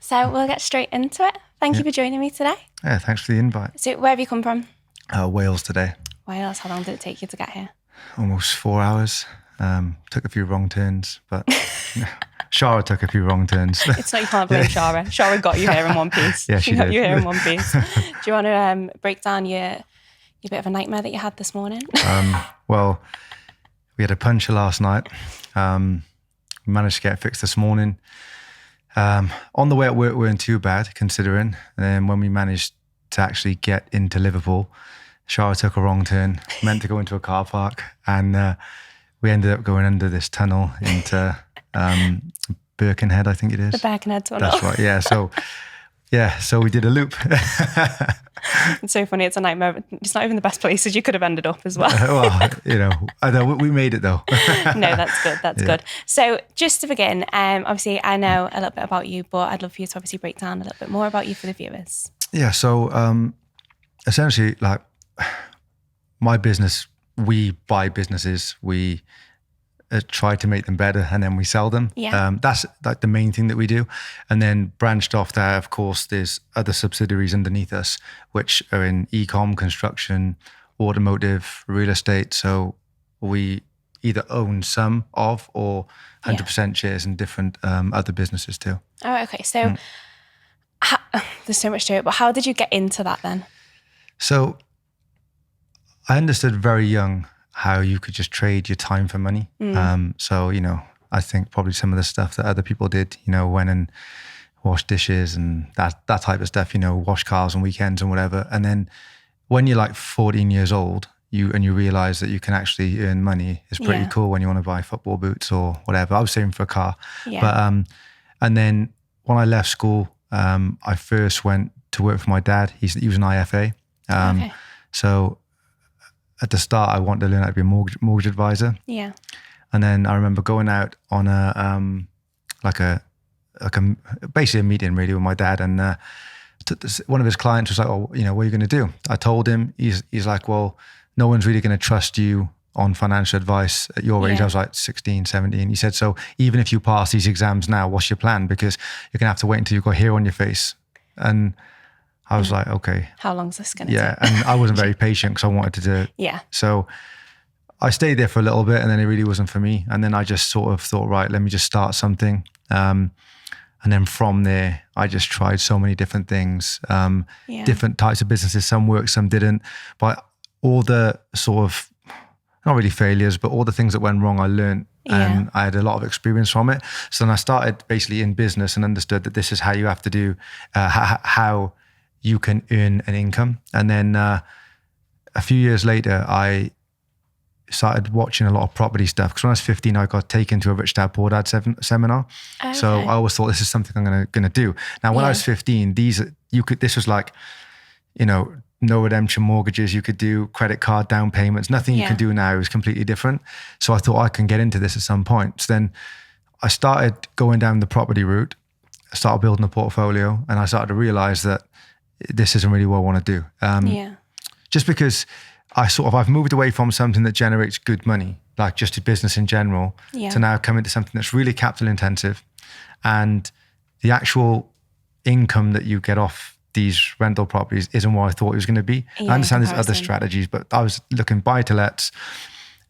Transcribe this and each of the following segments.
So we'll get straight into it. Thank you for joining me today. Yeah, thanks for the invite. So where have you come from? Wales today. Wales. How long did it take you to get here? Almost 4 hours. Took a few wrong turns, but Shara took a few wrong turns. It's not, you can't blame Shara. Shara got you here in one piece. Yeah, she got did. you here in one piece. Do you want to break down your bit of a nightmare that you had this morning? Well, we had a puncture last night. We managed to get it fixed this morning. On the way at work, we weren't too bad considering. And then when we managed to actually get into Liverpool, Shara took a wrong turn, meant to go into a car park, and we ended up going under this tunnel into Birkenhead, I think it is. The Birkenhead tunnel. That's right, yeah. So we did a loop. It's so funny. It's a nightmare. It's not even the best places you could have ended up as well. Well, I know we made it though. No, that's good. That's good. So just to begin, obviously I know a little bit about you, but I'd love for you to obviously break down a little bit more about you for the viewers. Yeah. So essentially, like my business, we buy businesses, we try to make them better, and then we sell them. Yeah. That's like the main thing that we do. And then branched off there, of course, there's other subsidiaries underneath us, which are in e-com, construction, automotive, real estate. So we either own some of or 100% shares in different other businesses too. Oh, okay. So there's so much to it, but how did you get into that then? So I understood very young how you could just trade your time for money. So, I think probably some of the stuff that other people did, went and washed dishes and that type of stuff, wash cars on weekends and whatever. And then when you're like 14 years old, you realize that you can actually earn money. It's pretty cool when you want to buy football boots or whatever. I was saving for a car. Yeah. But, and then when I left school, I first went to work for my dad. He was an IFA. Okay. So at the start, I wanted to learn how to be a mortgage advisor. Yeah. And then I remember going out on basically a meeting really with my dad, and one of his clients was like, "Oh, what are you going to do?" I told him. He's like, "Well, no one's really going to trust you on financial advice at your age." Yeah. I was like 16, 17. He said, "So even if you pass these exams now, what's your plan? Because you're going to have to wait until you've got hair on your face." And I was like, okay. How long's this going to take? take? And I wasn't very patient because I wanted to do it. Yeah. So I stayed there for a little bit, and then it really wasn't for me. And then I just sort of thought, right, let me just start something. And then from there, I just tried so many different things, different types of businesses. Some worked, some didn't. But all the sort of, not really failures, but all the things that went wrong, I learned. And I had a lot of experience from it. So then I started basically in business and understood that this is how you have to do, how you can earn an income. And then a few years later, I started watching a lot of property stuff. Because when I was 15, I got taken to a Rich Dad Poor Dad seminar. Okay. So I always thought this is something I'm gonna do. Now, when I was 15, this was like, no redemption mortgages. You could do credit card down payments. Nothing you can do now is completely different. So I thought I can get into this at some point. So then I started going down the property route. I started building a portfolio, and I started to realize that this isn't really what I want to do. Just because I've moved away from something that generates good money, like just a business in general, to now come into something that's really capital intensive, and the actual income that you get off these rental properties isn't what I thought it was going to be. I understand there's other strategies, but I was looking buy-to-lets,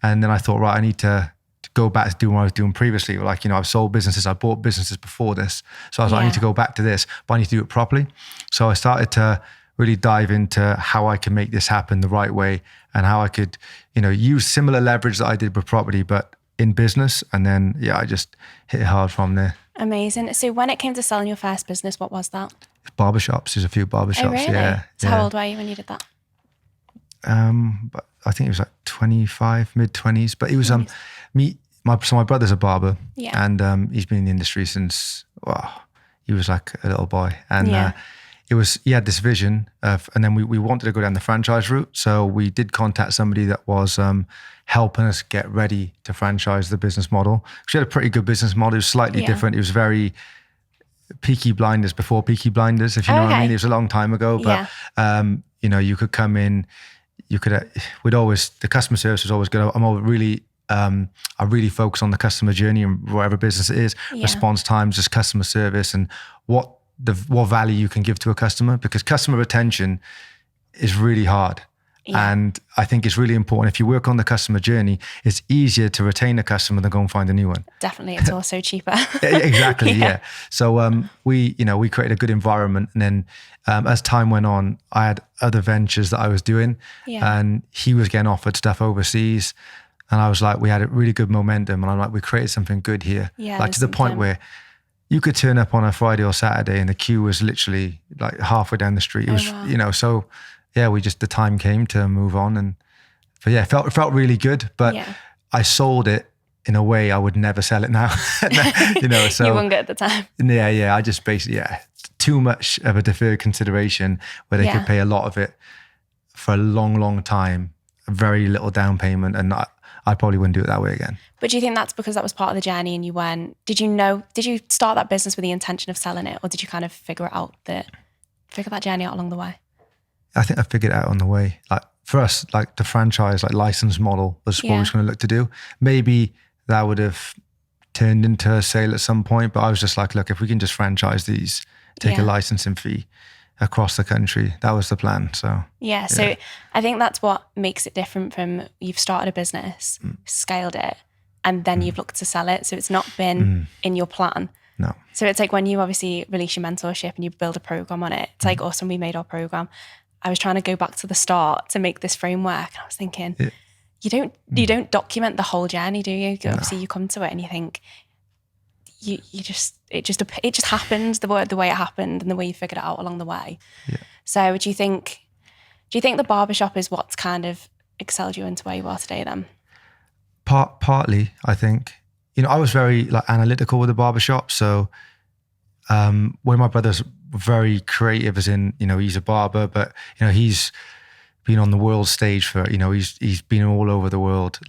and then I thought, right, I need to go back to doing what I was doing previously. Like, I've sold businesses, I bought businesses before this. So I was like, I need to go back to this, but I need to do it properly. So I started to really dive into how I can make this happen the right way, and how I could, use similar leverage that I did with property, but in business. And then, I just hit it hard from there. Amazing. So when it came to selling your first business, what was that? Barbershops. There's a few barbershops. Oh, really? Yeah. So how old were you when you did that? But I think it was like 25, mid-20s. But it was my brother's a barber, and he's been in the industry since he was like a little boy, and he had this vision of, and then we wanted to go down the franchise route. So we did contact somebody that was helping us get ready to franchise the business model. She had a pretty good business model. It was slightly different. It was very Peaky Blinders before Peaky Blinders, if you know what I mean. It was a long time ago, but you could come in, the customer service was always good. I really focus on the customer journey and whatever business it is, response times, just customer service, and what what value you can give to a customer, because customer retention is really hard. Yeah. And I think it's really important. If you work on the customer journey, it's easier to retain a customer than go and find a new one. Definitely. It's also cheaper. Exactly. Yeah. So we created a good environment. And then as time went on, I had other ventures that I was doing, and he was getting offered stuff overseas. And I was like, we had a really good momentum. And I'm like, we created something good here. Yeah, like to the point where you could turn up on a Friday or Saturday and the queue was literally like halfway down the street. It was, wow. So yeah, the time came to move on. But yeah, it felt really good, but I sold it in a way I would never sell it now. So you wouldn't get at the time. Yeah. I just basically, too much of a deferred consideration where they could pay a lot of it for a long, long time, very little down payment. And I probably wouldn't do it that way again. But do you think that's because that was part of the journey and did you start that business with the intention of selling it, or did you kind of figure that journey out along the way? I think I figured it out on the way. Like for us, like the franchise, like license model was what we was going to look to do. Maybe that would have turned into a sale at some point, but I was just like, look, if we can just franchise these, take a licensing fee across the country, that was the plan. So so I think that's what makes it different from you've started a business, scaled it, and then you've looked to sell it. So it's not been in your plan. No. So it's like when you obviously release your mentorship and you build a program on it, it's like us when we made our program. I was trying to go back to the start to make this framework, and I was thinking, you don't document the whole journey, do you? Obviously, you come to it and you think, it just happened the way it happened and the way you figured it out along the way. Yeah. So do you think the barbershop is what's kind of excelled you into where you are today then? Partly, I think. I was very analytical with the barbershop. So when my brother's very creative, as in, he's a barber, but he's been on the world stage for, he's been all over the world.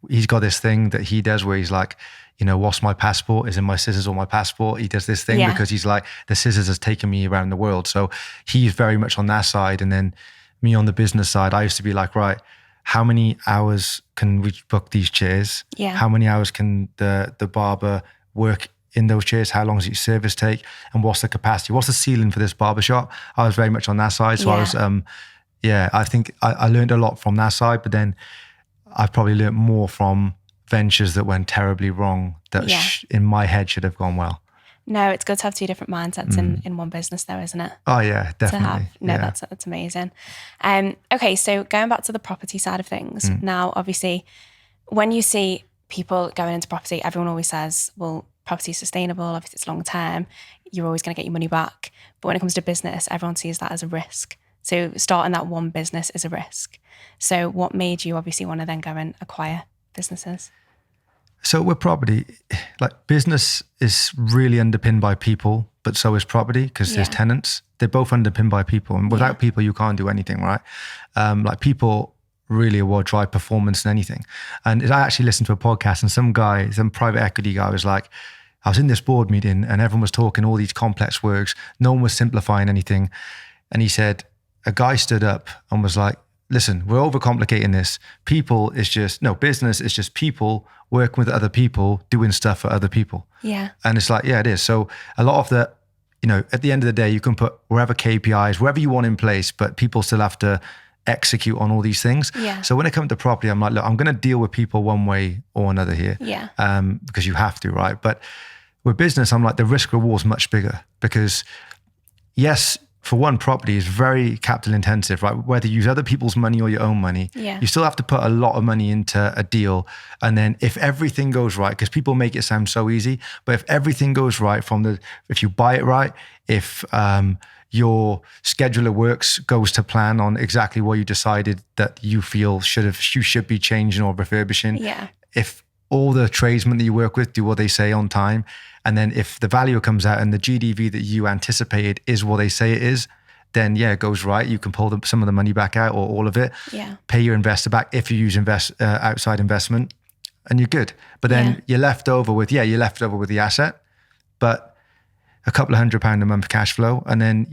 He's got this thing that he does where he's like, what's my passport? Is in my scissors or my passport? He does this thing because he's like, the scissors has taken me around the world. So he's very much on that side. And then me on the business side, I used to be like, right, how many hours can we book these chairs? Yeah. How many hours can the barber work in those chairs? How long does each service take? And what's the capacity? What's the ceiling for this barbershop? I was very much on that side. So I was, I think I learned a lot from that side, but then I've probably learned more from ventures that went terribly wrong that in my head should have gone well. No, it's good to have two different mindsets in one business though, isn't it? Oh yeah, definitely. That's amazing. Okay, so going back to the property side of things, now obviously when you see people going into property, everyone always says, well, property is sustainable, obviously it's long term, you're always going to get your money back. But when it comes to business, everyone sees that as a risk. So starting that one business is a risk. So what made you obviously want to then go and acquire businesses? So with property, business is really underpinned by people, but so is property because there's tenants. They're both underpinned by people. And without people, you can't do anything, right? People really are what drive performance in anything. And I actually listened to a podcast and some private equity guy was like, I was in this board meeting and everyone was talking all these complex words. No one was simplifying anything. And he said, a guy stood up and was like, listen, we're overcomplicating this. Business is just people working with other people, doing stuff for other people. Yeah. And it's like, yeah, it is. So a lot of the, at the end of the day, you can put wherever KPIs, wherever you want in place, but people still have to execute on all these things. Yeah. So when it comes to property, I'm like, look, I'm going to deal with people one way or another here. Yeah. Because you have to, right? But with business, I'm like, the risk reward is much bigger because yes, for one, property is very capital intensive, right? Whether you use other people's money or your own money, you still have to put a lot of money into a deal. And then if everything goes right, because people make it sound so easy, but if everything goes right if you buy it right, if your schedule of works goes to plan on exactly what you decided that you feel you should be changing or refurbishing. Yeah. If all the tradesmen that you work with do what they say on time, and then if the value comes out and the GDV that you anticipated is what they say it is, then it goes right. You can pull some of the money back out or all of it. Yeah. Pay your investor back if you use outside investment, and you're good. But then you're left over with the asset, but a couple of £100 a month cash flow, and then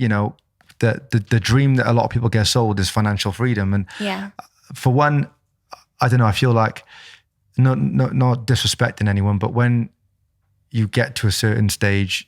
the dream that a lot of people get sold is financial freedom. And for one, I don't know. I feel like not disrespecting anyone, but when you get to a certain stage,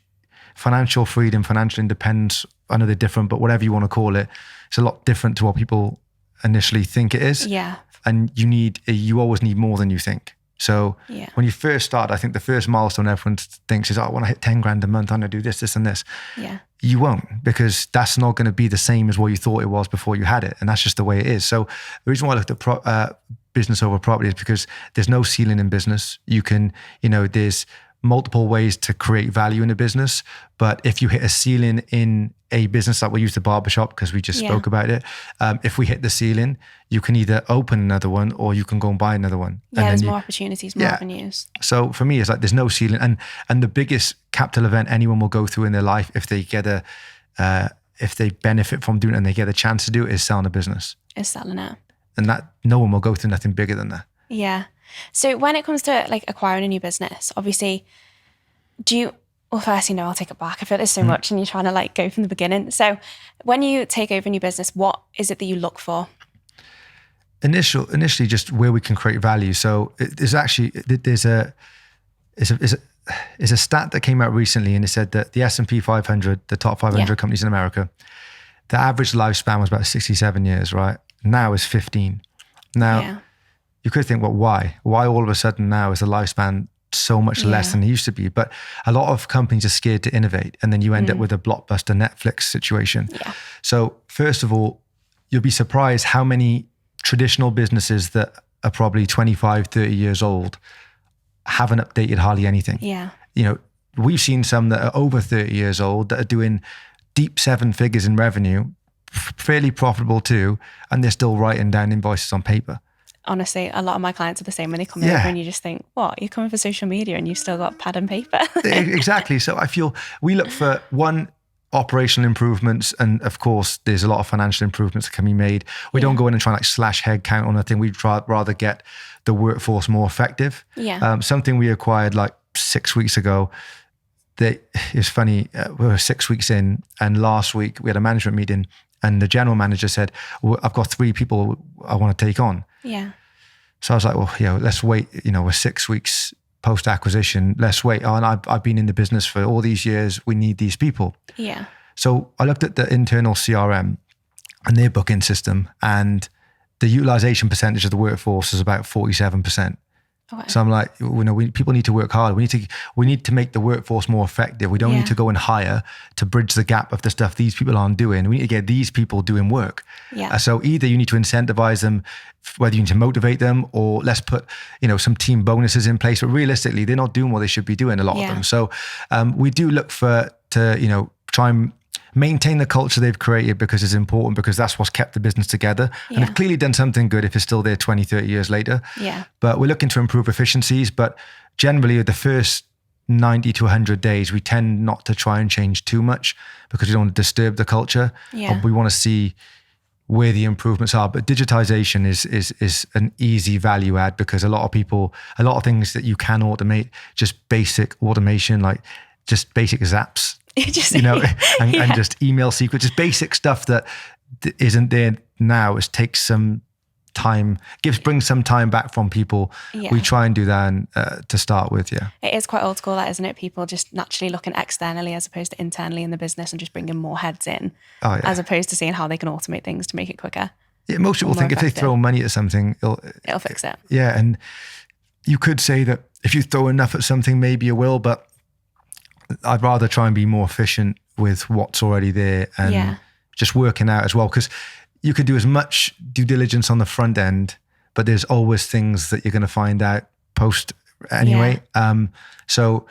financial freedom, financial independence, I know they're different, but whatever you want to call it, it's a lot different to what people initially think it is. Yeah. And you always need more than you think. So when you first start, I think the first milestone everyone thinks is, oh, I want to hit 10 grand a month. I'm going to do this, this, and this. Yeah. You won't, because that's not going to be the same as what you thought it was before you had it. And that's just the way it is. So the reason why I looked at business over property is because there's no ceiling in business. You can, there's multiple ways to create value in a business. But if you hit a ceiling in a business, like we use the barbershop because we just spoke about it. If we hit the ceiling, you can either open another one or you can go and buy another one. Yeah, there's more opportunities, more avenues. So for me, it's like there's no ceiling. And the biggest capital event anyone will go through in their life, if they benefit from doing it and they get a chance to do it, is selling a business. Is selling it. And that no one will go through nothing bigger than that. Yeah. So when it comes to like acquiring a new business, obviously, firstly, no, I'll take it back. I feel there's so much and you're trying to like go from the beginning. So when you take over a new business, what is it that you look for? Initially, just where we can create value. So there's a stat that came out recently, and it said that the S&P 500, the top 500 companies in America, the average lifespan was about 67 years, right? Now is 15. Now, you could think, well, why? Why all of a sudden now is the lifespan so much less than it used to be? But a lot of companies are scared to innovate, and then you end up with a blockbuster Netflix situation. Yeah. So first of all, you'll be surprised how many traditional businesses that are probably 25, 30 years old haven't updated hardly anything. Yeah. We've seen some that are over 30 years old that are doing deep 7 figures in revenue, fairly profitable too, and they're still writing down invoices on paper. Honestly, a lot of my clients are the same when they come over, and you just think, what, you're coming for social media and you've still got pad and paper. Exactly. So I feel we look for operational improvements, and of course there's a lot of financial improvements that can be made. We don't go in and try and like slash head count on a thing. We'd rather get the workforce more effective. Yeah. Something we acquired like 6 weeks ago. It's funny, we were 6 weeks in, and last week we had a management meeting, and the general manager said, well, I've got 3 people I want to take on. Yeah. So I was like, well, let's wait. We're 6 weeks post-acquisition. Let's wait. Oh, and I've been in the business for all these years. We need these people. Yeah. So I looked at the internal CRM and their booking system, and the utilization percentage of the workforce is about 47%. Okay. So I'm like, people need to work harder. We need to make the workforce more effective. We don't need to go and hire to bridge the gap of the stuff these people aren't doing. We need to get these people doing work. Yeah. So either you need to incentivize them, whether you need to motivate them, or let's put, some team bonuses in place. But realistically, they're not doing what they should be doing, a lot of them. So we do look to try and maintain the culture they've created, because it's important, because that's what's kept the business together. Yeah. And they've clearly done something good if it's still there 20, 30 years later. Yeah. But we're looking to improve efficiencies. But generally, the first 90 to 100 days, we tend not to try and change too much, because we don't want to disturb the culture. Yeah. We want to see where the improvements are. But digitization is an easy value add, because a lot of things that you can automate, just basic automation, like just basic zaps. And just email sequences, basic stuff that isn't there now. It takes some time, brings some time back from people. Yeah. We try and do that to start with. Yeah, it is quite old school, that, isn't it? People just naturally looking externally as opposed to internally in the business, and just bringing more heads in, as opposed to seeing how they can automate things to make it quicker. Yeah, most people think if they throw money at something, it'll fix it. Yeah, and you could say that if you throw enough at something, maybe you will, but I'd rather try and be more efficient with what's already there, and just working out as well, because you could do as much due diligence on the front end, but there's always things that you're going to find out post anyway. Yeah. So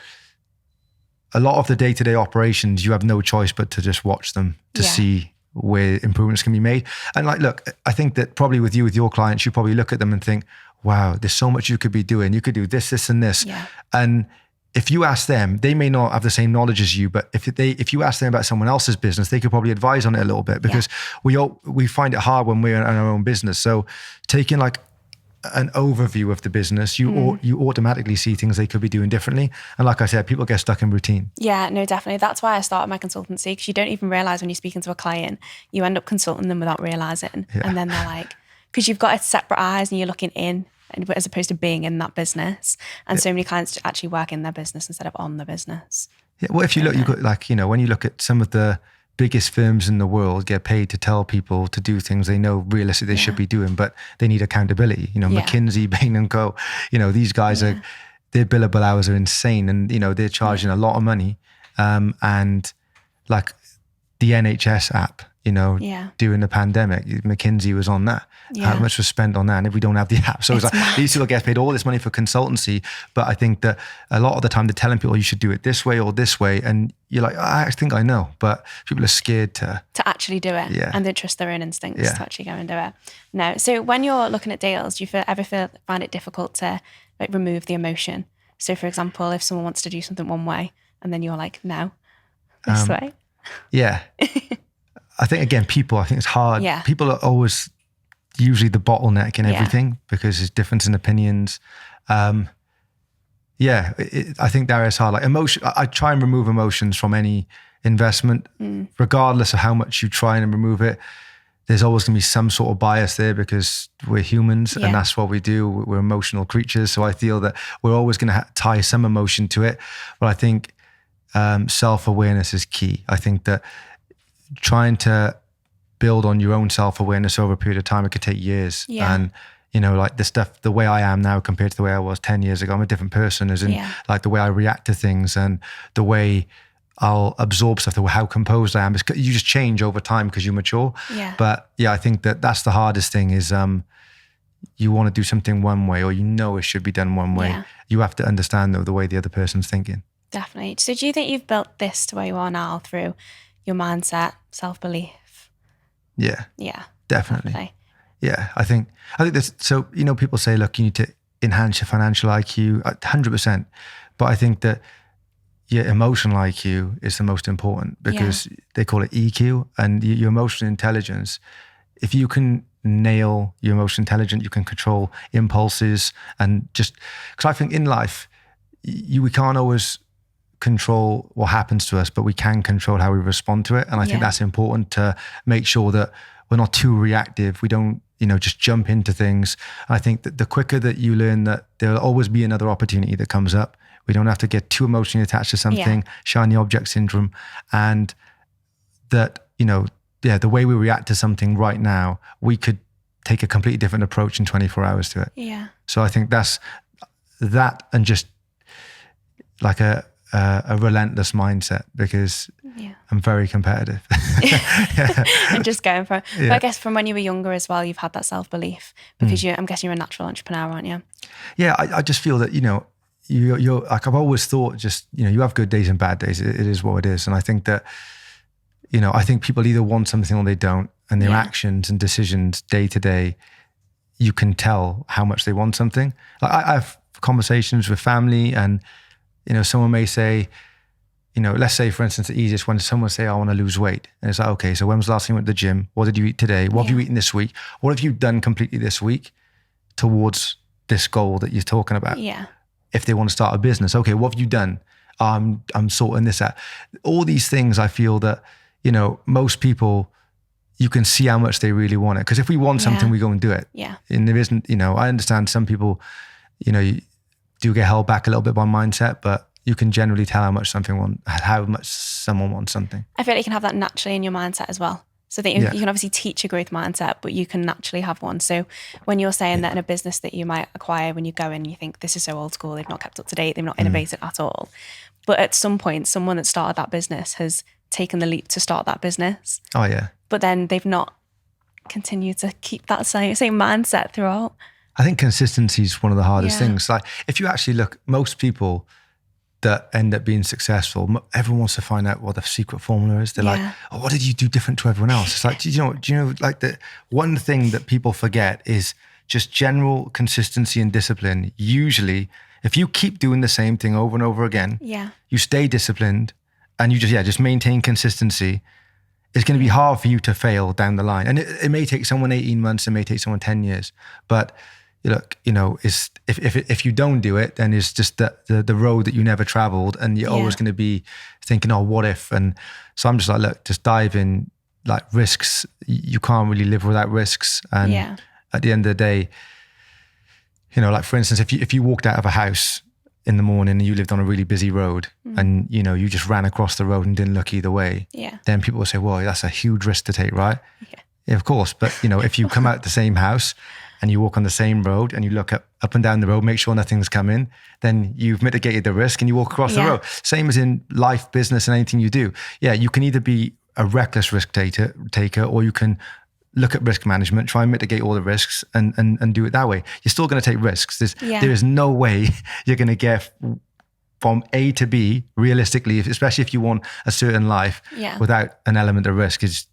a lot of the day-to-day operations, you have no choice but to just watch them to see where improvements can be made. And like, look, I think that probably with your clients, you probably look at them and think, wow, there's so much you could be doing. You could do this, this, and this. Yeah. And if you ask them, they may not have the same knowledge as you, but if you ask them about someone else's business, they could probably advise on it a little bit, because we find it hard when we're in our own business. So taking like an overview of the business, you automatically see things they could be doing differently. And like I said, people get stuck in routine. Yeah, no, definitely. That's why I started my consultancy, because you don't even realize when you're speaking to a client, you end up consulting them without realizing. Yeah. And then they're like, because you've got separate eyes and you're looking in, as opposed to being in that business. And so many clients actually work in their business instead of on the business. Yeah, well, if you look, you got like, when you look at some of the biggest firms in the world get paid to tell people to do things they know realistically they should be doing, but they need accountability. McKinsey, Bain and Co. These guys are, their billable hours are insane, and they're charging a lot of money. And like the NHS app, during the pandemic, McKinsey was on that. How much was spent on that? And if we don't have the app, so it's like these people get paid all this money for consultancy, but I think that a lot of the time they're telling people you should do it this way or this way, and you're like, I think I know, but people are scared to actually do it, and they trust their own instincts to actually go and do it. No, so when you're looking at deals, do you ever find it difficult to like remove the emotion? So, for example, if someone wants to do something one way, and then you're like, no, this way. Yeah. I think, again, I think it's hard. Yeah. People are always usually the bottleneck in everything because there's difference in opinions. I think that is hard. Like emotion, I try and remove emotions from any investment, regardless of how much you try and remove it. There's always going to be some sort of bias there because we're humans and that's what we do. We're emotional creatures. So I feel that we're always going to tie some emotion to it. But I think self-awareness is key. I think that trying to build on your own self-awareness over a period of time, it could take years. And, like the way I am now compared to the way I was 10 years ago, I'm a different person, as in like the way I react to things and the way I'll absorb stuff, how composed I am. You just change over time because you mature. But I think that's the hardest thing is you want to do something one way, or it should be done one way. You have to understand though the way the other person's thinking. Definitely. So do you think you've built this to where you are now through your mindset, self-belief? Yeah, definitely. Yeah, I think this. So people say, look, you need to enhance your financial IQ, 100%. But I think that your emotional IQ is the most important because they call it EQ, and your emotional intelligence. If you can nail your emotional intelligence, you can control impulses, and just because I think in life we can't always control what happens to us, but we can control how we respond to it. And I think that's important to make sure that we're not too reactive. We don't, just jump into things. And I think that the quicker that you learn that there'll always be another opportunity that comes up, we don't have to get too emotionally attached to something, shiny object syndrome. And that, the way we react to something right now, we could take a completely different approach in 24 hours to it. Yeah. So I think that's that, and just like a relentless mindset, because I'm very competitive. And just going for it. But I guess from when you were younger as well, you've had that self-belief because I'm guessing you're a natural entrepreneur, aren't you? Yeah, I just feel that, you're like, I've always thought just, you have good days and bad days. It is what it is. And I think that, I think people either want something or they don't, and their actions and decisions day to day, you can tell how much they want something. Like I have conversations with family, and someone may say, let's say, for instance, the easiest one is someone say, I want to lose weight. And it's like, okay, so when was the last time you went to the gym? What did you eat today? What have you eaten this week? What have you done completely this week towards this goal that you're talking about? Yeah. If they want to start a business, okay, what have you done? I'm sorting this out. All these things, I feel that, most people, you can see how much they really want it. Because if we want something, we go and do it. Yeah. And there isn't, I understand some people, you do get held back a little bit by mindset, but you can generally tell how much someone wants something. I feel like you can have that naturally in your mindset as well. So that you can obviously teach a growth mindset, but you can naturally have one. So when you're saying that in a business that you might acquire, when you go in, you think this is so old school, they've not kept up to date, they've not innovated at all. But at some point, someone that started that business has taken the leap to start that business. Oh yeah. But then they've not continued to keep that same mindset throughout. I think consistency is one of the hardest things. Like if you actually look, most people that end up being successful, everyone wants to find out what the secret formula is. They're like, oh, what did you do different to everyone else? It's like, do you know, like the one thing that people forget is just general consistency and discipline. Usually, if you keep doing the same thing over and over again, you stay disciplined and you just maintain consistency, it's going to be hard for you to fail down the line. And it may take someone 18 months, it may take someone 10 years, but look, it's, if you don't do it, then it's just the road that you never traveled, and you're always going to be thinking, oh, what if? And so I'm just like, look, just dive in. Like risks, you can't really live without risks. And at the end of the day, like for instance, if you walked out of a house in the morning and you lived on a really busy road and, you know, you just ran across the road and didn't look either way, then people will say, well, that's a huge risk to take, right? Yeah, of course. But, you know, if you come out the same house and you walk on the same road and you look up and down the road, make sure nothing's coming, then you've mitigated the risk and you walk across the road. Same as in life, business, and anything you do. Yeah, you can either be a reckless risk taker or you can look at risk management, try and mitigate all the risks and do it that way. You're still going to take risks. There is no way you're going to get from A to B realistically, especially if you want a certain life without an element of risk is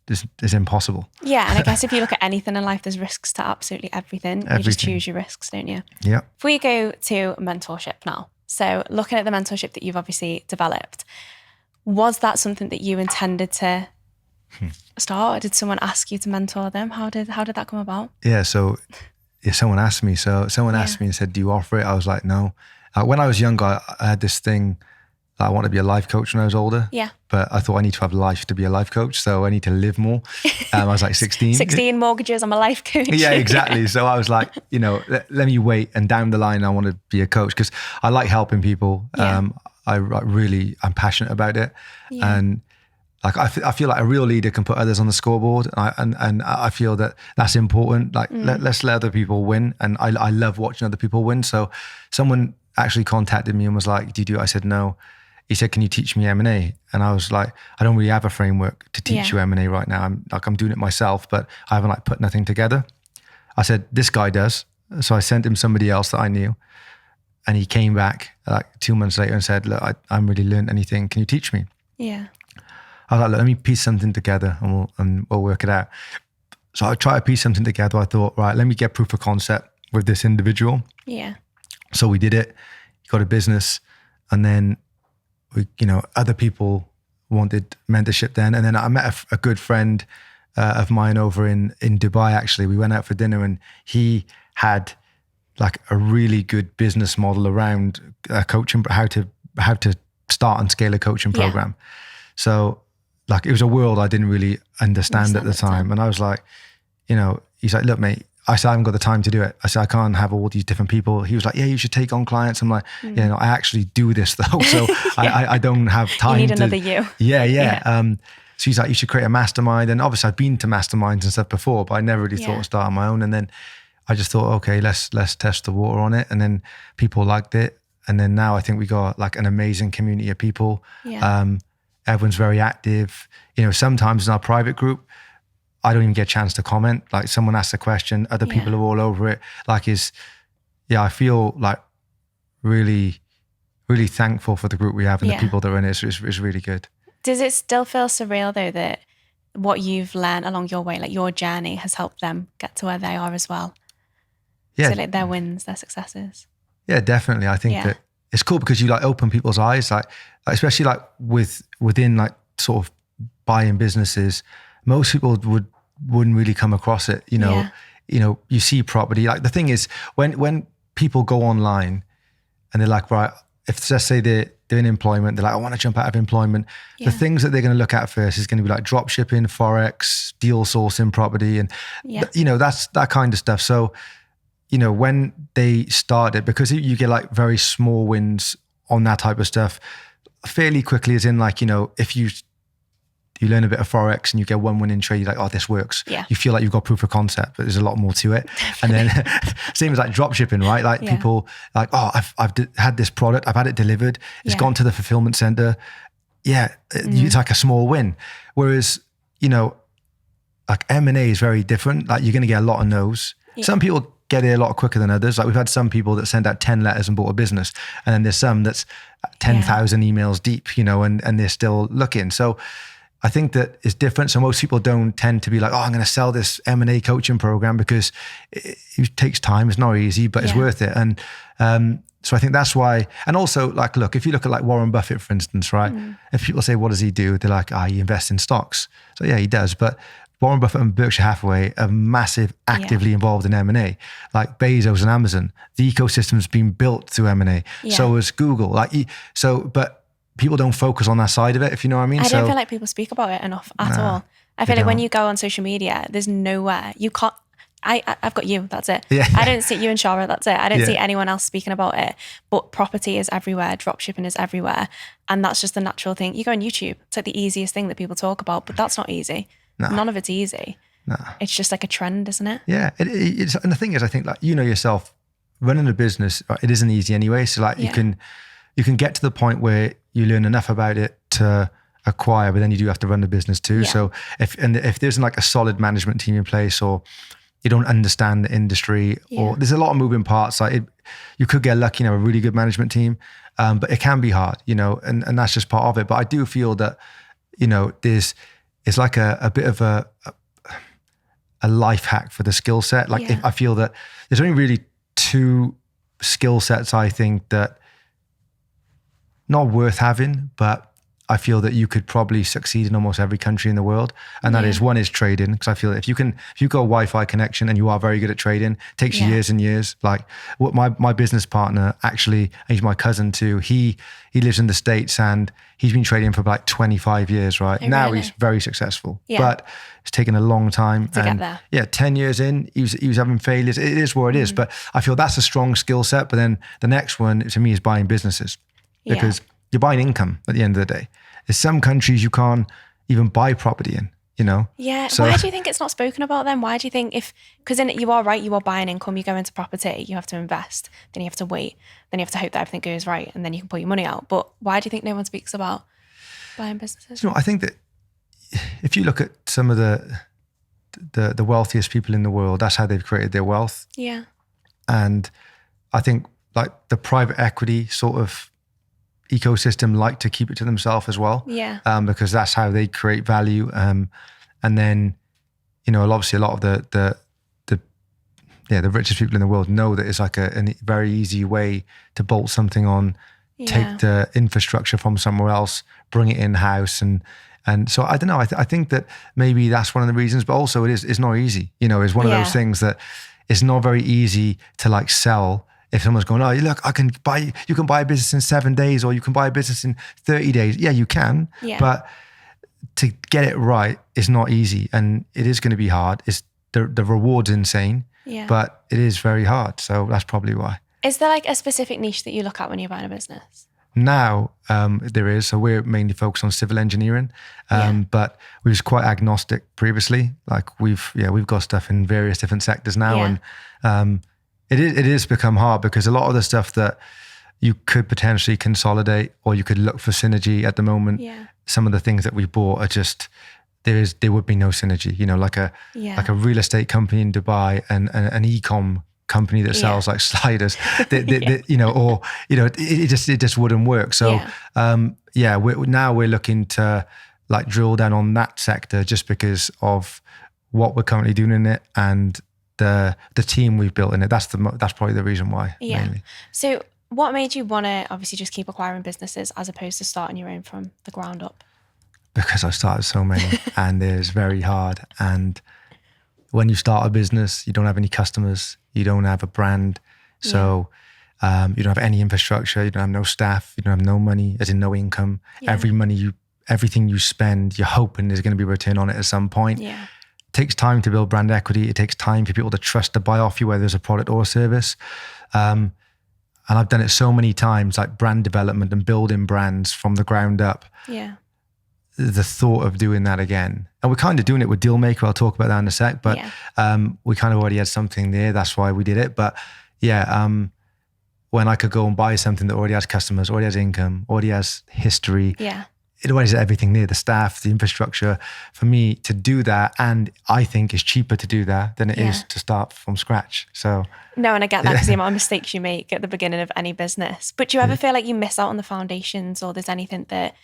impossible. Yeah, and I guess if you look at anything in life, there's risks to absolutely everything. You just choose your risks, don't you? Yeah. If we go to mentorship now, so looking at the mentorship that you've obviously developed, was that something that you intended to start? Or did someone ask you to mentor them? How did that come about? Yeah, so someone asked me. So someone asked me and said, do you offer it? I was like, no. When I was younger, I had this thing that I wanted to be a life coach when I was older. Yeah. But I thought I need to have life to be a life coach. So I need to live more. I was like 16. 16 mortgages, I'm a life coach. Yeah, exactly. So I was like, you know, let me wait. And down the line, I want to be a coach because I like helping people. I'm passionate about it. Yeah. And like, I feel like a real leader can put others on the scoreboard. And I feel that that's important. Like, let's let other people win. And I love watching other people win. So someone actually contacted me and was like, do you do it? I said, no. He said, can you teach me M&A? And I was like, I don't really have a framework to teach you M&A right now. I'm doing it myself, but I haven't like put nothing together. I said, this guy does. So I sent him somebody else that I knew. And he came back like 2 months later and said, look, I haven't really learned anything. Can you teach me? Yeah. I was like, look, let me piece something together and we'll work it out. So I tried to piece something together. I thought, right, let me get proof of concept with this individual. Yeah. So we did it, got a business, and then other people wanted mentorship then. And then I met a good friend of mine over in Dubai, actually. We went out for dinner and he had like a really good business model around coaching, how to start and scale a coaching program. So like it was a world I didn't really understand at the time. And I was like, he's like, look, mate, I said, I haven't got the time to do it. I said, I can't have all these different people. He was like, yeah, you should take on clients. I'm like, I actually do this though. So I don't have time. You need another you. Yeah. So he's like, you should create a mastermind. And obviously I've been to masterminds and stuff before, but I never really thought of starting my own. And then I just thought, okay, let's test the water on it. And then people liked it. And then now I think we got like an amazing community of people. Yeah. Everyone's very active. Sometimes in our private group, I don't even get a chance to comment. Like someone asks a question, other people are all over it. I feel like really, really thankful for the group we have and the people that are in it. So it's really good. Does it still feel surreal though that what you've learned along your way, like your journey has helped them get to where they are as well? Yeah. So like their wins, their successes. Yeah, definitely. I think that it's cool because you like open people's eyes, like especially like within like sort of buying businesses. Most people wouldn't really come across it, you see property. Like the thing is when people go online and they're like, right, if let's say they're in employment, they're like, I want to jump out of employment. The things that they're going to look at first is going to be like drop shipping, Forex, deal sourcing property. And that's that kind of stuff. So, when they start it, because you get like very small wins on that type of stuff fairly quickly, as in like, if you learn a bit of Forex and you get one win in trade, you're like, oh, this works. Yeah. You feel like you've got proof of concept, but there's a lot more to it. Definitely. And then same as like drop shipping, right? Like people like, oh, I've had this product, I've had it delivered, it's gone to the fulfillment center. Yeah, it's like a small win. Whereas, like M&A is very different. Like you're going to get a lot of no's. Yeah. Some people get it a lot quicker than others. Like we've had some people that send out 10 letters and bought a business. And then there's some that's 10,000 emails deep, and they're still looking. So I think that it's different. So most people don't tend to be like, oh, I'm going to sell this M&A coaching program because it takes time. It's not easy, but it's worth it. And so I think that's why. And also like, look, if you look at like Warren Buffett, for instance, right? If people say, what does he do? They're like, he invests in stocks. So yeah, he does. But Warren Buffett and Berkshire Hathaway are actively involved in M&A. Like Bezos and Amazon, the ecosystem's been built through M&A. Yeah. So is Google. But people don't focus on that side of it, if you know what I mean. I don't feel like people speak about it enough at all. I feel like when you go on social media, there's nowhere. You can't, I've got you, that's it. Yeah. I don't see you and Shara, that's it. I don't Yeah. see anyone else speaking about it. But property is everywhere, dropshipping is everywhere. And that's just the natural thing. You go on YouTube, it's like the easiest thing that people talk about, but that's not easy. No. None of it's easy. No. It's just like a trend, isn't it? Yeah. It's, and the thing is, I think, like, you know yourself, running a business, it isn't easy anyway. So like you can get to the point where you learn enough about it to acquire, but then you do have to run the business too. Yeah. So if there's like a solid management team in place, or you don't understand the industry, or there's a lot of moving parts. Like you could get lucky, a really good management team, but it can be hard, and that's just part of it. But I do feel that, it's like a bit of a life hack for the skill set. Like I feel that there's only really two skill sets I think that not worth having, but I feel that you could probably succeed in almost every country in the world. And that is, one is trading. Because I feel that if you got a Wi-Fi connection and you are very good at trading, it takes years and years. Like what my business partner, actually, he's my cousin too. He lives in the States and he's been trading for like 25 years, right? Now really? He's very successful, but it's taken a long time to get there. Yeah, 10 years in, he was having failures. It is what it is. But I feel that's a strong skill set. But then the next one to me is buying businesses, because you're buying income at the end of the day. There's some countries you can't even buy property in, Yeah. So, why do you think it's not spoken about then? Why do you think because you are right, you are buying income, you go into property, you have to invest, then you have to wait, then you have to hope that everything goes right, and then you can pull your money out. But why do you think no one speaks about buying businesses? I think that if you look at some of the wealthiest people in the world, that's how they've created their wealth. Yeah. And I think like the private equity sort of ecosystem like to keep it to themselves as well. Yeah. Because that's how they create value. And then, obviously a lot of the richest people in the world know that it's like a very easy way to bolt something on, take the infrastructure from somewhere else, bring it in-house. And so I don't know, I think that maybe that's one of the reasons, but also it's not easy. It's one of those things that it's not very easy to like sell. If someone's going, oh, look, you can buy a business in 7 days, or you can buy a business in 30 days. Yeah, you can. Yeah. But to get it right is not easy. And it is going to be hard. The reward's insane, but it is very hard. So that's probably why. Is there like a specific niche that you look at when you're buying a business? Now, there is. So we're mainly focused on civil engineering, but we was quite agnostic previously. Like we've got stuff in various different sectors now. And it is become hard because a lot of the stuff that you could potentially consolidate or you could look for synergy at the moment, some of the things that we bought are just, there would be no synergy, like a real estate company in Dubai and an e-com company that sells like sliders, it just wouldn't work. So we're looking to like drill down on that sector just because of what we're currently doing in it and the team we've built in it. That's probably the reason why. Yeah. Mainly. So what made you want to obviously just keep acquiring businesses as opposed to starting your own from the ground up? Because I started so many and it's very hard. And when you start a business, you don't have any customers, you don't have a brand. So you don't have any infrastructure, you don't have no staff, you don't have no money, as in no income. Yeah. Everything you spend, you're hoping there's going to be a return on it at some point. Yeah. It takes time to build brand equity. It takes time for people to trust to buy off you, whether it's a product or a service. And I've done it so many times, like brand development and building brands from the ground up. Yeah. The thought of doing that again. And we're kind of doing it with Dealmaker. I'll talk about that in a sec, but we kind of already had something there. That's why we did it. But when I could go and buy something that already has customers, already has income, already has history. Yeah. It always has everything there, the staff, the infrastructure. For me to do that, and I think it's cheaper to do that than it is to start from scratch. So no, and I get that because the amount of mistakes you make at the beginning of any business. But do you ever feel like you miss out on the foundations, or there's anything that,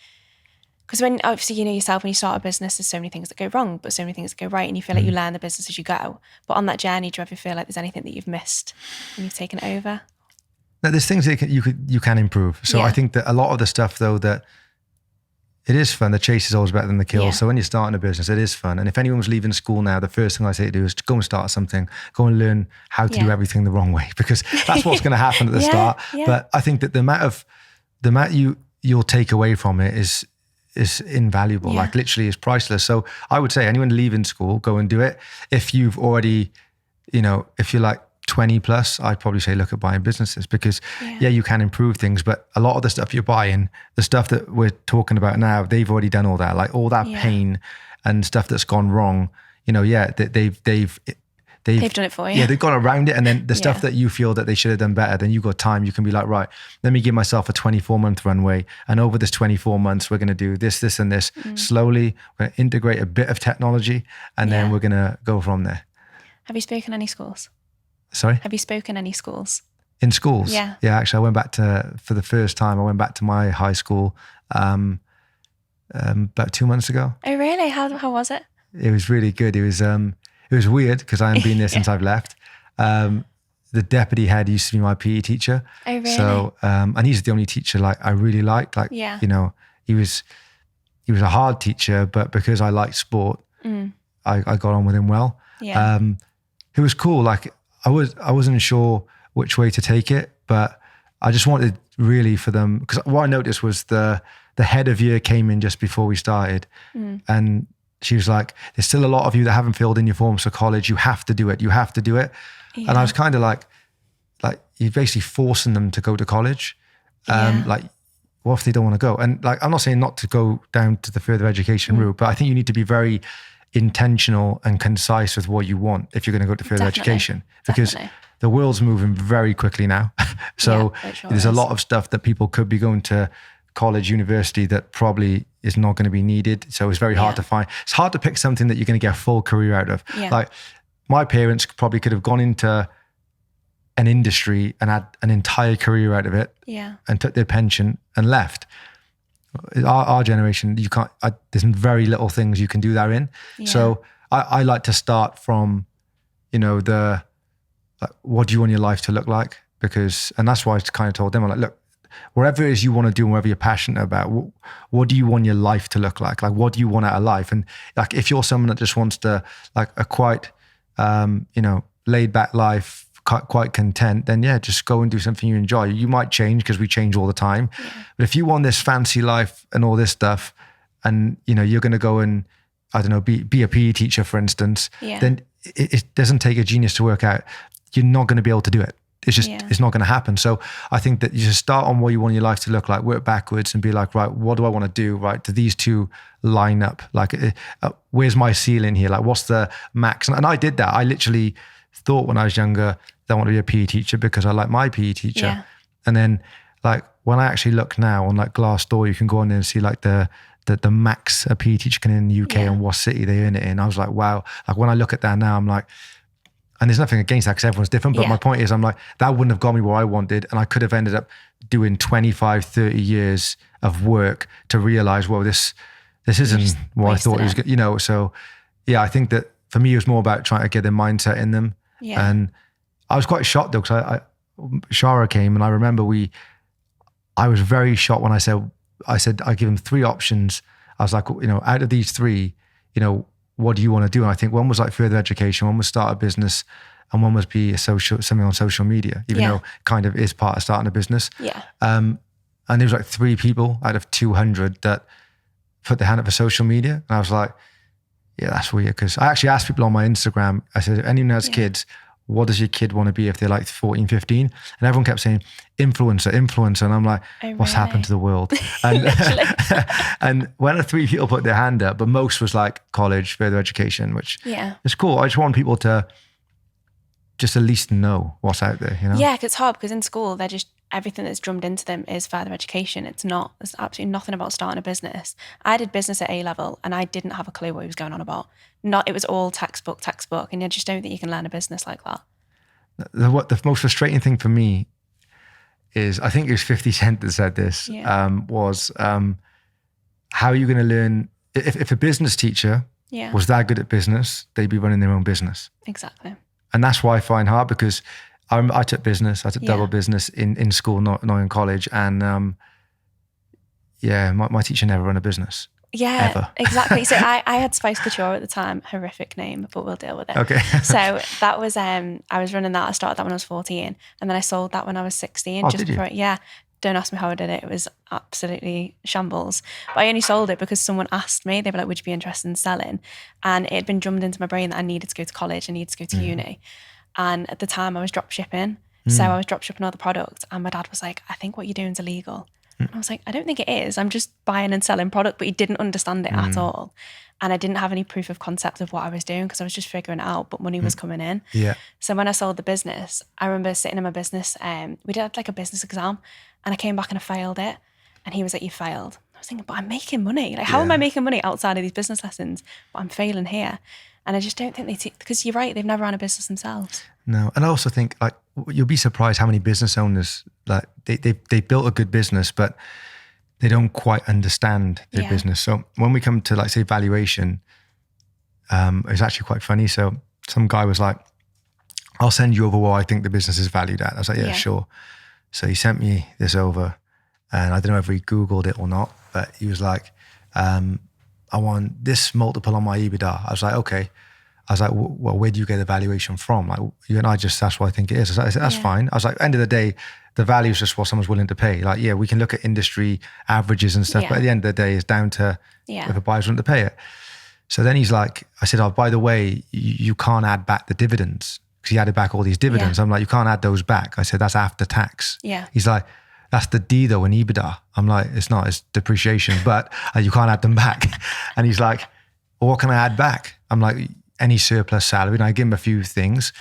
because when obviously you know yourself, when you start a business, there's so many things that go wrong, but so many things that go right, and you feel like you learn the business as you go. But on that journey, do you ever feel like there's anything that you've missed when you've taken it over? No, there's things that you can improve. So I think that a lot of the stuff though that it is fun. The chase is always better than the kill. Yeah. So when you're starting a business, it is fun. And if anyone's leaving school now, the first thing I say to do is to go and start something, go and learn how to do everything the wrong way, because that's what's going to happen at the start. Yeah. But I think that the amount you'll take away from it is invaluable. Like literally is priceless. So I would say anyone leaving school, go and do it. If you've already you know, if you're like 20 plus, I'd probably say look at buying businesses because you can improve things, but a lot of the stuff you're buying, the stuff that we're talking about now, they've already done all that, like all that pain and stuff that's gone wrong, you know, they've done it for you. Yeah, they've gone around it. And then the stuff that you feel that they should have done better, then you've got time. You can be like, right, let me give myself a 24-month runway. And over this 24 months, we're going to do this, this, and this. Slowly, we're going to integrate a bit of technology and then we're going to go from there. Have you spoken any schools? Sorry? Have you spoken any schools? In schools? Yeah. Yeah, actually, I went back for the first time, I went back to my high school about 2 months ago. Oh, really? How was it? It was really good. It was weird because I haven't been there since I've left. The deputy head used to be my PE teacher. Oh, really? So, and he's the only teacher like I really liked. Like, you know, he was a hard teacher, but because I liked sport, I got on with him well. Yeah. It was cool. Like I wasn't sure which way to take it, but I just wanted really for them, because what I noticed was the head of year came in just before we started and she was like, there's still a lot of you that haven't filled in your forms for college. You have to do it. You have to do it. Yeah. And I was kind of like you're basically forcing them to go to college. Like, what if they don't want to go? And like, I'm not saying not to go down to the further education route, but I think you need to be very intentional and concise with what you want if you're going to go to further education, because the world's moving very quickly now. So there's a lot of stuff that people could be going to college, university that probably is not going to be needed. So it's very hard to find. It's hard to pick something that you're going to get a full career out of. Yeah. Like my parents probably could have gone into an industry and had an entire career out of it and took their pension and left. Our generation, you can't, there's very little things you can do that in. Yeah. So I like to start from, you know, what do you want your life to look like? And that's why I kind of told them, I'm like, look, whatever it is you want to do and whatever you're passionate about, what do you want your life to look like? Like, what do you want out of life? And like, if you're someone that just wants to like a quite, you know, laid back life, quite content, then just go and do something you enjoy. You might change because we change all the time. Yeah. But if you want this fancy life and all this stuff and, you know, you're going to go and, I don't know, be a PE teacher, for instance, then it doesn't take a genius to work out. You're not going to be able to do it. It's just, it's not going to happen. So I think that you just start on what you want your life to look like, work backwards and be like, right, what do I want to do? Right. Do these two line up? Like, where's my ceiling here? Like, what's the max? And I did that. I literally thought when I was younger, that I want to be a PE teacher because I like my PE teacher. Yeah. And then like, when I actually look now on like Glassdoor, you can go on there and see like the max a PE teacher can in the UK and what city they earn it in. I was like, wow. Like when I look at that now, I'm like, and there's nothing against that because everyone's different. But my point is, I'm like, that wouldn't have got me where I wanted. And I could have ended up doing 25, 30 years of work to realize, well, this isn't what I thought it was, you know? So yeah, I think that for me, it was more about trying to get their mindset in them. Yeah. And I was quite shocked though, because Shara came and I remember I was very shocked when I said, I give him 3 options. I was like, you know, out of these 3, you know, what do you want to do? And I think one was like further education, one was start a business, and one was be something on social media, even though it kind of is part of starting a business. Yeah. And there was like 3 people out of 200 that put their hand up for social media. And I was like, yeah, that's weird. Because I actually asked people on my Instagram, I said, anyone who has kids, what does your kid want to be if they're like 14, 15? And everyone kept saying, influencer. And I'm like, what's happened to the world? And, and when the 3 people put their hand up, but most was like college, further education, which is cool. I just want people to just at least know what's out there, you know? Yeah, 'cause it's hard because in school, they're just, everything that's drummed into them is further education. There's absolutely nothing about starting a business. I did business at A-level and I didn't have a clue what he was going on about. It was all textbook. And I just don't think you can learn a business like that. The most frustrating thing for me is, I think it was 50 Cent that said this, was how are you going to learn, if a business teacher was that good at business, they'd be running their own business. Exactly. And that's why I find hard, because I took business, I took double business in school, not in college. And my teacher never ran a business. Yeah, ever. Exactly. So I had Spice Couture at the time, horrific name, but we'll deal with it. Okay. So that was, I was running that. I started that when I was 14 and then I sold that when I was 16. Oh, did you? Yeah. Don't ask me how I did it. It was absolutely shambles. But I only sold it because someone asked me. They were like, would you be interested in selling? And it had been drummed into my brain that I needed to go to college. I needed to go to uni. And at the time I was drop shipping. So I was drop shipping all the products, and my dad was like, I think what you're doing is illegal. And I was like, I don't think it is. I'm just buying and selling product. But he didn't understand it at all. And I didn't have any proof of concept of what I was doing because I was just figuring it out, but money was coming in. Yeah. So when I sold the business, I remember sitting in my business, we did like a business exam, and I came back and I failed it. And he was like, you failed. I was thinking, but I'm making money. Like, how am I making money outside of these business lessons? But I'm failing here. And I just don't think they because you're right, they've never run a business themselves. No. And I also think, like, you'll be surprised how many business owners, like, they built a good business, but they don't quite understand their business. So when we come to, like, say, valuation, it's actually quite funny. So some guy was like, I'll send you over what I think the business is valued at. I was like, yeah, sure. So he sent me this over, and I don't know if he Googled it or not, but he was like, I want this multiple on my EBITDA. I was like, okay. I was like, well, where do you get the valuation from? Like, you and I just, that's what I think it is. I said, that's fine. I was like, end of the day, the value is just what someone's willing to pay. Like, yeah, we can look at industry averages and stuff, but at the end of the day, it's down to if a buyer's willing to pay it. So then he's like, I said, oh, by the way, you can't add back the dividends, because he added back all these dividends. I'm like, you can't add those back. I said, that's after tax. He's like, that's the D though in EBITDA. I'm like, it's not, it's depreciation, but you can't add them back. And he's like, well, what can I add back? I'm like, any surplus salary. And I give him a few things.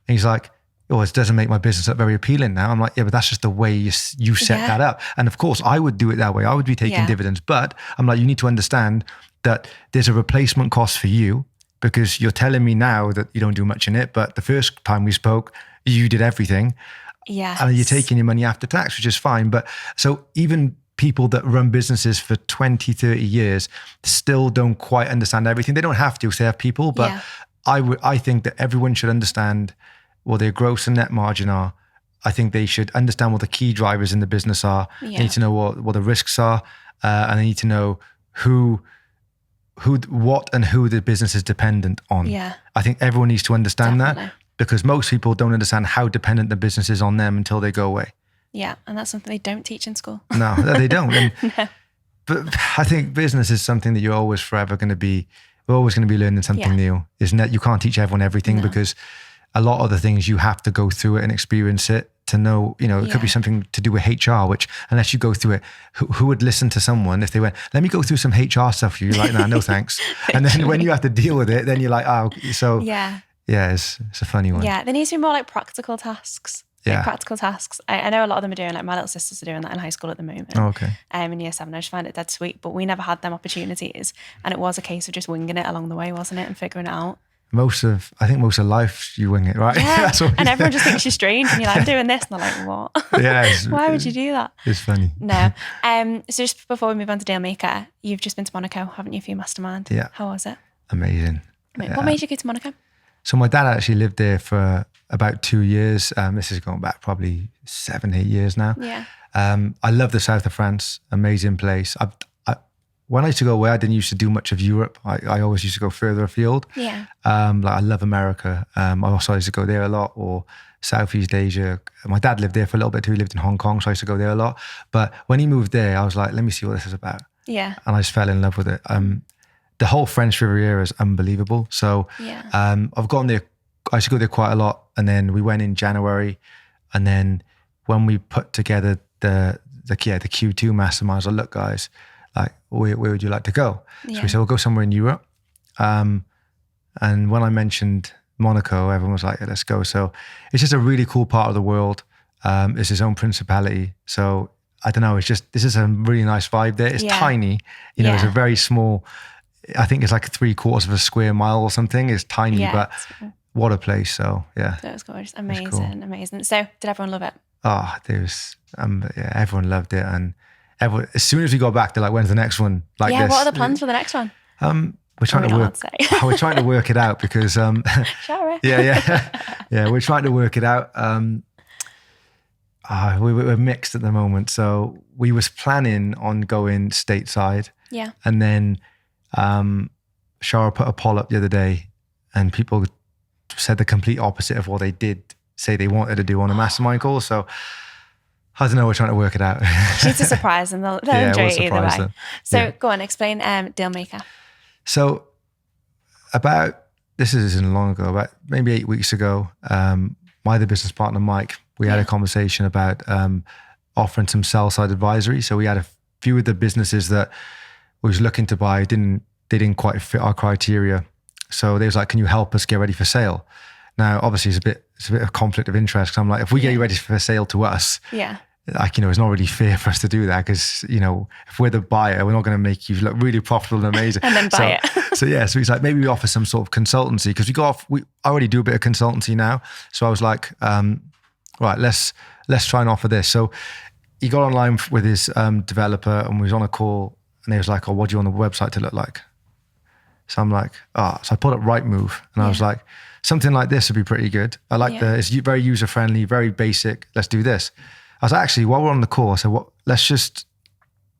And he's like, oh, it doesn't make my business look very appealing now. I'm like, yeah, but that's just the way you set that up. And of course, I would do it that way. I would be taking dividends. But I'm like, you need to understand that there's a replacement cost for you, because you're telling me now that you don't do much in it. But the first time we spoke, you did everything. And you're taking your money after tax, which is fine. But so even people that run businesses for 20, 30 years still don't quite understand everything. They don't have to, because they have people. But I think that everyone should understand what their gross and net margin are. I think they should understand what the key drivers in the business are. They need to know what the risks are. And they need to know what and who the business is dependent on. I think everyone needs to understand that, because most people don't understand how dependent the business is on them until they go away. Yeah, and that's something they don't teach in school. No, they don't. And, but I think business is something that you're always forever going to be, we're always going to be learning something new. Isn't it? You can't teach everyone everything, because a lot of the things you have to go through it and experience it to know, it could be something to do with HR, which unless you go through it, who would listen to someone if they went, let me go through some HR stuff for you? You're like, nah, no thanks. And then when you have to deal with it, then you're like, oh, so yeah, it's a funny one. Yeah, there needs to be more like practical tasks. Practical tasks. I know a lot of them are doing, like my little sisters are doing that in high school at the moment. Oh, okay. In year 7, I just find it dead sweet, but we never had them opportunities, and it was a case of just winging it along the way, wasn't it, and figuring it out. I think most of life you wing it, right? Yeah. And everyone just thinks you're strange, and you're like, I'm doing this, and they're like, what? Yeah. Why would you do that? It's funny. No. So just before we move on to Deal Maker, you've just been to Monaco, haven't you, for your mastermind? Yeah. How was it? Amazing. What made you go to Monaco? So my dad actually lived there for about 2 years. This is going back probably 7, 8 years now. Yeah. I love the south of France. Amazing place. When I used to go away, I didn't used to do much of Europe. I always used to go further afield. Yeah. Like I love America. I also used to go there a lot, or Southeast Asia. My dad lived there for a little bit too. He lived in Hong Kong, so I used to go there a lot. But when he moved there, I was like, let me see what this is about. Yeah. And I just fell in love with it. The whole French Riviera is unbelievable. So I've gone there. I used to go there quite a lot. And then we went in January. And then when we put together the Q2 mastermind, I was like, look, guys, like, where would you like to go? Yeah. So we said, we'll go somewhere in Europe. And when I mentioned Monaco, everyone was like, yeah, let's go. So it's just a really cool part of the world. It's its own principality. So I don't know, this is a really nice vibe there. It's tiny, it's a very small, I think it's like 3/4 of a square mile or something. It's tiny, but what a place. So yeah. That was gorgeous. Amazing, cool. Amazing. So did everyone love it? Oh, everyone loved it. And as soon as we got back, they're like, when's the next one? Like this. What are the plans for the next one? We're trying to work it out because Shara. We're trying to work it out. We're mixed at the moment. So we was planning on going stateside. Yeah. And then Shara put a poll up the other day, and people said the complete opposite of what they did say they wanted to do on a mastermind call. So I don't know, we're trying to work it out. She's a surprise, and they'll enjoy it either way. So go on, explain Deal Maker. So about this isn't long ago, but maybe 8 weeks ago, my other business partner, Mike, we had a conversation about offering some sell-side advisory. So we had a few of the businesses that we was looking to buy, they didn't quite fit our criteria. So they was like, can you help us get ready for sale? Now, obviously it's a bit of conflict of interest. 'Cause I'm like, if we get you ready for sale to us, like, it's not really fair for us to do that, because, if we're the buyer, we're not going to make you look really profitable and amazing. And then buy it. So he's like, maybe we offer some sort of consultancy, because I already do a bit of consultancy now. So I was like, right, let's try and offer this. So he got online with his developer, and we was on a call, and he was like, oh, what do you want the website to look like? So I'm like, so I pulled up Rightmove, and I was like, something like this would be pretty good. I like it's very user-friendly, very basic. Let's do this. I was actually, while we're on the call, I said, let's just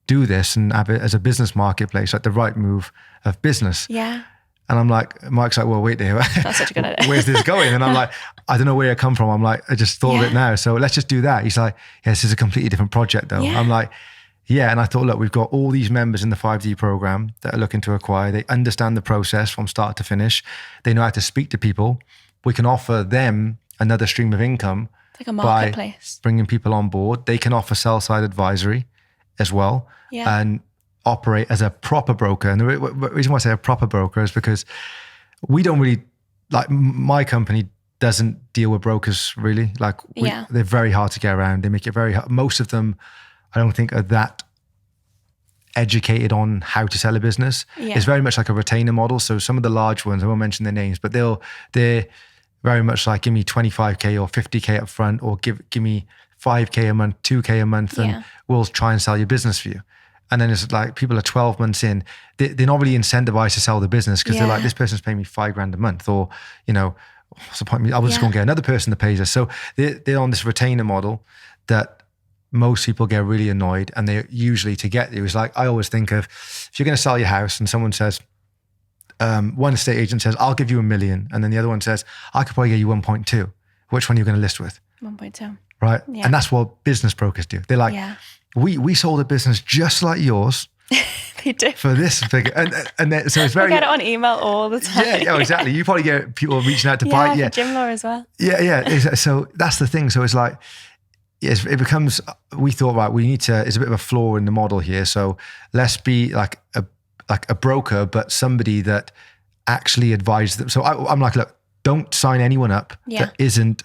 do this and have it as a business marketplace, like the Rightmove of business. Yeah. And I'm like, Mike's like, well, wait there. That's such a good idea. Where's this going? And I'm like, I don't know where it come from. I'm like, I just thought of it now. So let's just do that. He's like, yeah, this is a completely different project though. Yeah. I'm like, yeah. And I thought, look, we've got all these members in the 5D program that are looking to acquire. They understand the process from start to finish. They know how to speak to people. We can offer them another stream of income. It's like a marketplace. By bringing people on board. They can offer sell-side advisory as well. Yeah. And operate as a proper broker. And the reason why I say a proper broker is because we don't really, like, my company doesn't deal with brokers really. Like, they're very hard to get around. They make it very hard. Most of them, I don't think, are that educated on how to sell a business. Yeah. It's very much like a retainer model. So some of the large ones, I won't mention their names, but they're very much like, give me 25K or 50K up front, or give me 5K a month, 2K a month, and we'll try and sell your business for you. And then it's like, people are 12 months in, they're not really incentivized to sell the business, because they're like, this person's paying me $5,000 a month, or, what's the point? I will just go and get another person that pays us. So they're on this retainer model that most people get really annoyed, and they usually, to get you, is like, I always think of, if you're going to sell your house and someone says, one estate agent says, I'll give you $1 million. And then the other one says, I could probably get you 1.2. Which one are you going to list with? 1.2. Right. Yeah. And that's what business brokers do. They're like, we sold a business just like yours. They do. For this figure. And so it's very... I get it on email all the time. Yeah, exactly. You probably get people reaching out to buy it. Yeah, gym law as well. Yeah. So that's the thing. So it's like, it becomes, we thought, right, we need to, it's a bit of a flaw in the model here. So let's be like a broker, but somebody that actually advises them. So I'm like, look, don't sign anyone up that isn't,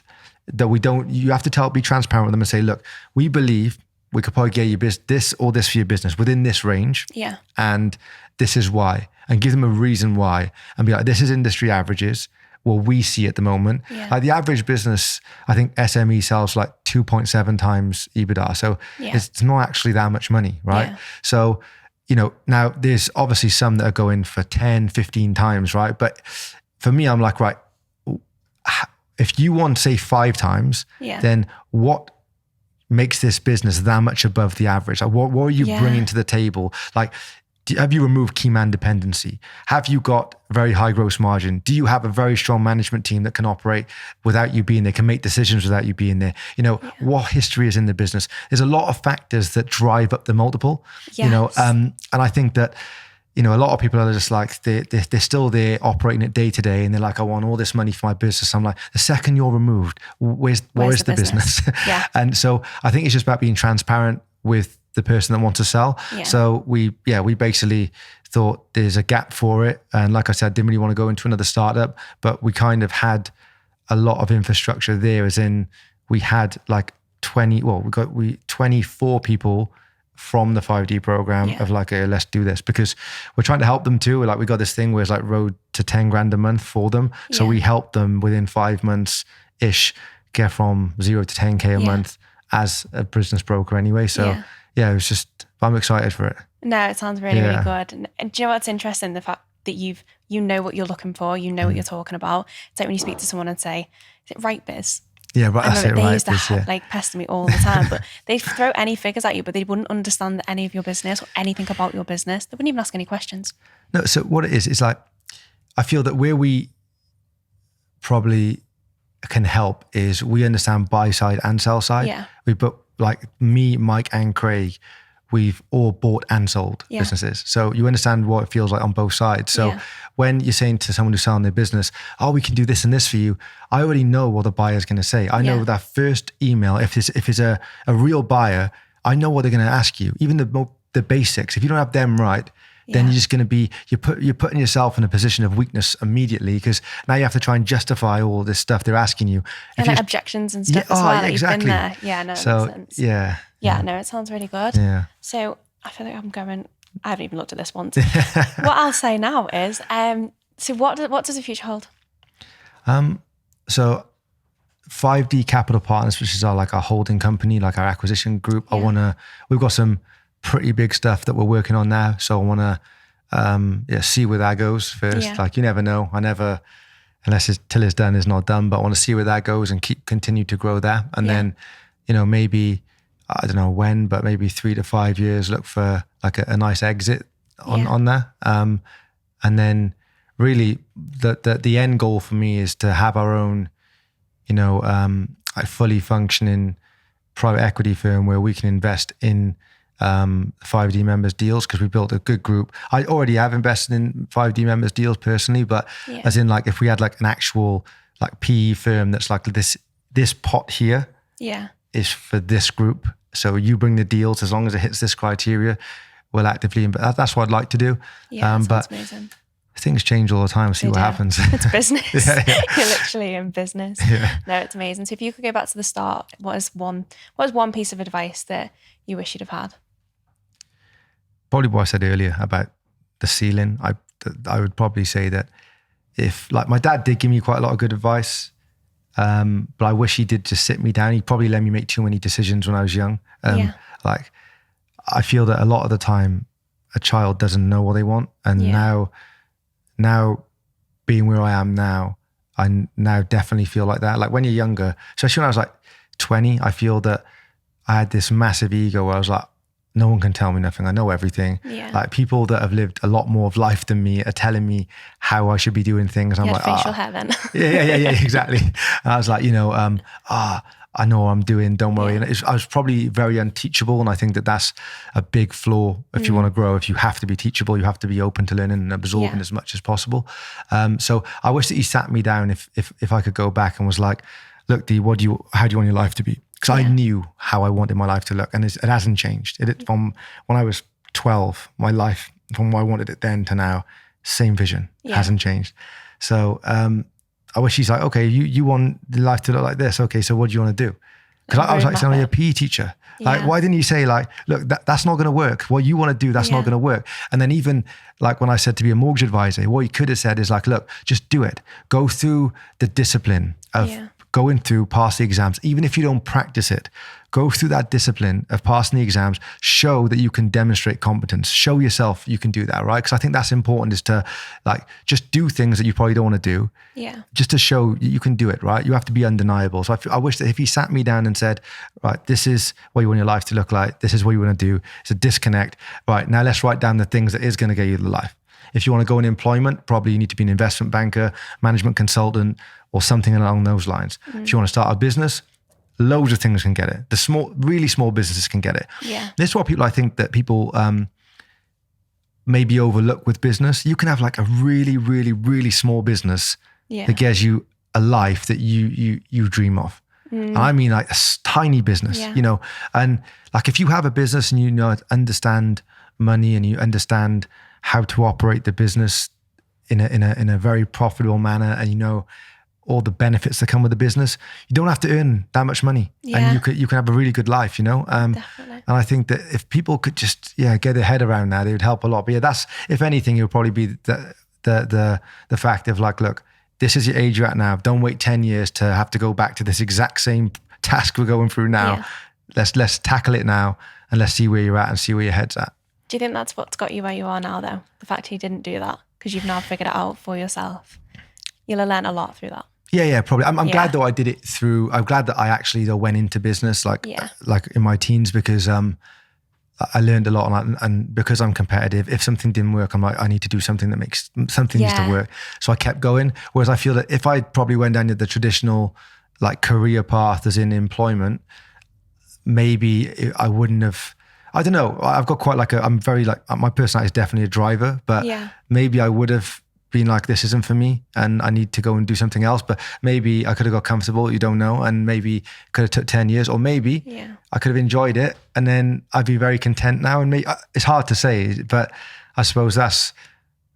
that we don't, you have to be transparent with them and say, look, we believe we could probably get you this or this for your business within this range. Yeah. And this is why. And give them a reason why. And be like, this is industry averages. Well, we see at the moment. Yeah. Like the average business, I think SME sells like 2.7 times EBITDA. So it's not actually that much money, right? Yeah. So, now there's obviously some that are going for 10, 15 times, right? But for me, I'm like, right, if you want, say, 5 times, then what makes this business that much above the average? Like, what are you bringing to the table? Like, have you removed key man dependency? Have you got very high gross margin? Do you have a very strong management team that can operate without you being there, can make decisions without you being there? What history is in the business? There's a lot of factors that drive up the multiple, and I think that, a lot of people are just like, they're still there operating it day to day, and they're like, I want all this money for my business. I'm like, the second you're removed, where is the business? Yeah. And so I think it's just about being transparent with the person that wants to sell. Yeah. So we basically thought there's a gap for it. And like I said, didn't really want to go into another startup, but we kind of had a lot of infrastructure there, as in we had like 24 people from the 5D program of like, let's do this, because we're trying to help them too. Like, we got this thing where it's like road to 10 grand a month for them. So we help them within 5 months ish get from 0 to 10K a month as a business broker anyway. So it was just, I'm excited for it. No, it sounds really, really good. And do you know what's interesting? The fact that you know what you're looking for, you know what you're talking about. It's like when you speak to someone and say, is it right biz? Yeah, right. That's it, they right. used to like pester me all the time, but they throw any figures at you, but they wouldn't understand any of your business or anything about your business. They wouldn't even ask any questions. No, so what it is, it's like, I feel that where we probably can help is we understand buy side and sell side. Yeah. But like me, Mike and Craig, we've all bought and sold businesses. So you understand what it feels like on both sides. So when you're saying to someone who's selling their business, oh, we can do this and this for you, I already know what the buyer's going to say. I know that first email, if it's a real buyer, I know what they're going to ask you, even the basics. If you don't have them right, then you're just going to be, you're putting yourself in a position of weakness immediately, because now you have to try and justify all this stuff they're asking you. And like objections and stuff as well. Exactly. You've been there. Yeah, no, so, it makes sense. Yeah, no, it sounds really good. Yeah. So I feel like I haven't even looked at this once. What I'll say now is, so what does the future hold? So 5D Capital Partners, which is our holding company, like our acquisition group. We've got some pretty big stuff that we're working on now. So I want to see where that goes first. Yeah. You never know. Unless till it's done, it's not done. But I want to see where that goes and continue to grow that. And then, maybe, I don't know when, but maybe 3 to 5 years, look for a nice exit on that. And then really the end goal for me is to have our own, a fully functioning private equity firm where we can invest in 5D members deals, because we built a good group. I already have invested in 5D members deals personally, but as in if we had an actual PE firm that's this pot here is for this group. So you bring the deals, as long as it hits this criteria, we'll actively invest. That's what I'd like to do. Yeah, that's amazing. Things change all the time. See what happens. It's business. You're literally in business. Yeah. No, it's amazing. So if you could go back to the start, what is one piece of advice that you wish you'd have had? Probably what I said earlier about the ceiling. I would probably say that if my dad did give me quite a lot of good advice, but I wish he did just sit me down. He probably let me make too many decisions when I was young. I feel that a lot of the time a child doesn't know what they want. And now being where I am now, I now definitely feel like that. When you're younger, especially when I was 20, I feel that I had this massive ego where I was no one can tell me nothing. I know everything. Yeah. People that have lived a lot more of life than me are telling me how I should be doing things. I'm facial hair then. yeah, exactly. And I was I know what I'm doing, don't worry. And I was probably very unteachable. And I think that that's a big flaw if you want to grow. If you have to be teachable, you have to be open to learning and absorbing as much as possible. So I wish that he sat me down if I could go back and was look, Dee, how do you want your life to be? Because I knew how I wanted my life to look, and it hasn't changed. From when I was 12, my life, from what I wanted it then to now, same vision, hasn't changed. So I wish he's okay, you want the life to look like this. Okay, so what do you want to do? Because I was saying, I'm a PE teacher. Why didn't you say look, that's not going to work. What you want to do, that's not going to work. And then even when I said to be a mortgage advisor, what you could have said is look, just do it. Go through the discipline of going through, pass the exams. Even if you don't practice it, go through that discipline of passing the exams, show that you can demonstrate competence, show yourself you can do that, right? Because I think that's important, is to just do things that you probably don't want to do, just to show you can do it, right? You have to be undeniable. So I wish that if he sat me down and said, right, this is what you want your life to look like, this is what you want to do, it's a disconnect, right, now let's write down the things that is going to get you the life. If you want to go in employment, probably you need to be an investment banker, management consultant, or something along those lines. If you want to start a business, loads of things can get it. The really small businesses can get it. Yeah. This is what I think that people maybe overlook with business. You can have a really, really, really small business that gives you a life that you dream of. And I mean a tiny business, and if you have a business and you understand money and you understand how to operate the business in a very profitable manner, and all the benefits that come with the business, you don't have to earn that much money, and you can have a really good life, Definitely. And I think that if people could just get their head around that, it would help a lot. But that's, if anything, it would probably be the fact of look, this is your age you're at now. Don't wait 10 years to have to go back to this exact same task we're going through now. Let's tackle it now, and let's see where you're at and see where your head's at. Do you think that's what's got you where you are now, though? The fact he didn't do that, because you've now figured it out for yourself. You'll have learned a lot through that. Yeah, probably. I'm glad though I did it through. I'm glad that I actually though went into business like in my teens, because I learned a lot, and because I'm competitive, if something didn't work, I'm I need to do something that makes something needs to work. So I kept going. Whereas I feel that if I probably went down the traditional career path as in employment, maybe I wouldn't have. I don't know. I've got quite I'm very my personality is definitely a driver, but maybe I would have been like, this isn't for me and I need to go and do something else. But maybe I could have got comfortable, you don't know. And maybe could have took 10 years, or maybe I could have enjoyed it and then I'd be very content now. And it's hard to say, but I suppose that's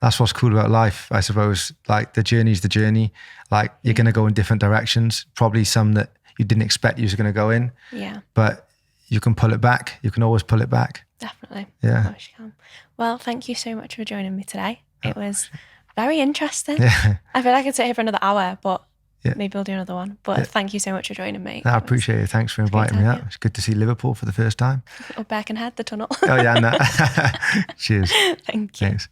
what's cool about life. I suppose like the journey's the journey. Like you're going to go in different directions, probably some that you didn't expect you was going to go in. Yeah. But you can pull it back. You can always pull it back. Definitely. Yeah. Of course you can. Well, thank you so much for joining me today. It was very interesting. Yeah. I feel like I could sit here for another hour, but maybe we'll do another one. But thank you so much for joining me. No, I appreciate it. Thanks for inviting me out. It's good to see Liverpool for the first time. Or Birkenhead, the tunnel. Oh yeah, no. Cheers. Thank you. Thanks.